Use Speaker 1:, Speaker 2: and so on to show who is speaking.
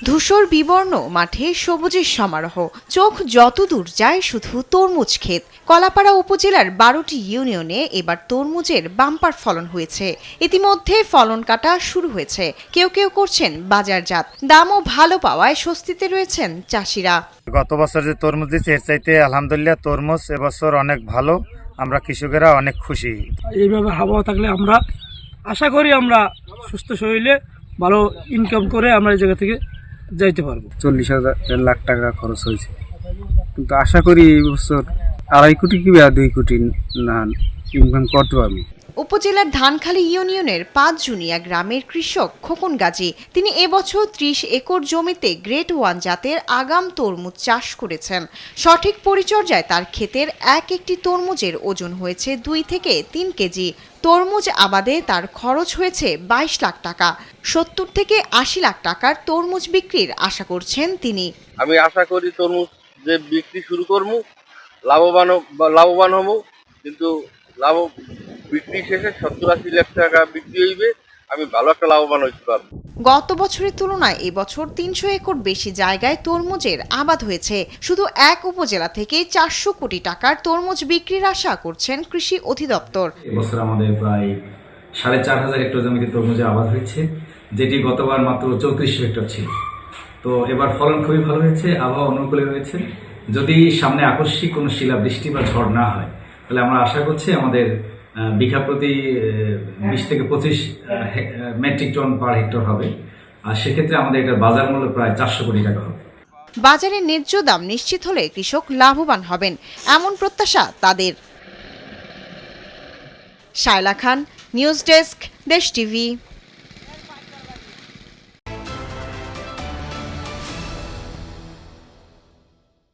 Speaker 1: ধূসর বিবর্ণ মাঠে সবুজের সমারোহ, চোখ যত দূর যায় শুধু তরমুজ ক্ষেত। কলাপাড়া উপজেলার 12টি ইউনিয়নে এবার তরমুজের বাম্পার ফলন হয়েছে। ইতিমধ্যে ফলন কাটা শুরু হয়েছে, কেউ কেউ করছেন বাজারজাত। দামও ভালো পাওয়ায় স্বস্তিতে রয়েছেন চাষিরা।
Speaker 2: গত বছর যে তরমুজ দিচ্ছে এর চাইতে আলহামদুলিল্লাহ তরমুজ এবছর অনেক ভালো। আমরা কৃষকেরা অনেক খুশি।
Speaker 3: এইভাবে হাওয়া থাকলে আমরা আশা করি আমরা সুস্থ শরীরে ভালো ইনকাম করে আমরা এই জায়গা থেকে যাইতে পারবো।
Speaker 4: 40,000 লাখ টাকা খরচ হয়েছে, কিন্তু আশা করি এই বছর 2.5 কোটি কি 2 কোটি না ইনকাম করতে পারবো।
Speaker 1: উপজেলার ধানখালী ইউনিয়নের 5 জুনিয়া গ্রামের কৃষক খোকন গাজী, তিনি এবছর 30 একর জমিতে গ্রেড 1 জাতের আগাম তরমুজ চাষ করেছেন। সঠিক পরিচর্যায় তার ক্ষেতের এক একটি তরমুজের ওজন হয়েছে 2 থেকে 3 কেজি। তরমুজ আবাদে তার খরচ হয়েছে 22 লাখ টাকা। 70 থেকে 80 লাখ টাকার তরমুজ বিক্রির আশা করছেন তিনি।
Speaker 5: আমি আশা করি তরমুজ যে বিক্রি শুরু করবো, লাভবান হবো, কিন্তু বিক্রি শেষে 70-80 লাখ টাকা বিক্রি হইবে, আমি ভালো একটা লাভবান হইতে পারবো।
Speaker 1: গত বছরের তুলনায় এবছর 300 একর বেশি জায়গায় তরমুজের আবাদ হয়েছে। শুধু এক উপজেলা থেকে 400 কোটি টাকার তরমুজ বিক্রির আশা করছেন কৃষি অধিদপ্তর।
Speaker 6: এবছর আমাদের প্রায় 4,500 হেক্টর জমিতে তরমুজের আবাদ হয়েছে, যেটি গতবার মাত্র 3400 হেক্টর ছিল। তো এবার ফলন খুবই ভালো হয়েছে, আবহাওয়া অনুকূলে রয়েছে। যদি সামনে আকস্মিক কোনো শিলাবৃষ্টি বা ঝড় না হয়, তাহলে আমরা আশা করছি আমাদের বিঘা প্রতি 20 থেকে 25 মেট্রিক টন পার হেক্টর হবে। আর সেক্ষেত্রে আমাদের এটার বাজার মূল্য প্রায় 400 কোটি টাকা হবে।
Speaker 1: বাজারে ন্যায্য দাম নিশ্চিত হলে কৃষক লাভবান হবেন, এমন প্রত্যাশা তাদের। শায়লা খান, নিউজ ডেস্ক, দেশ টিভি।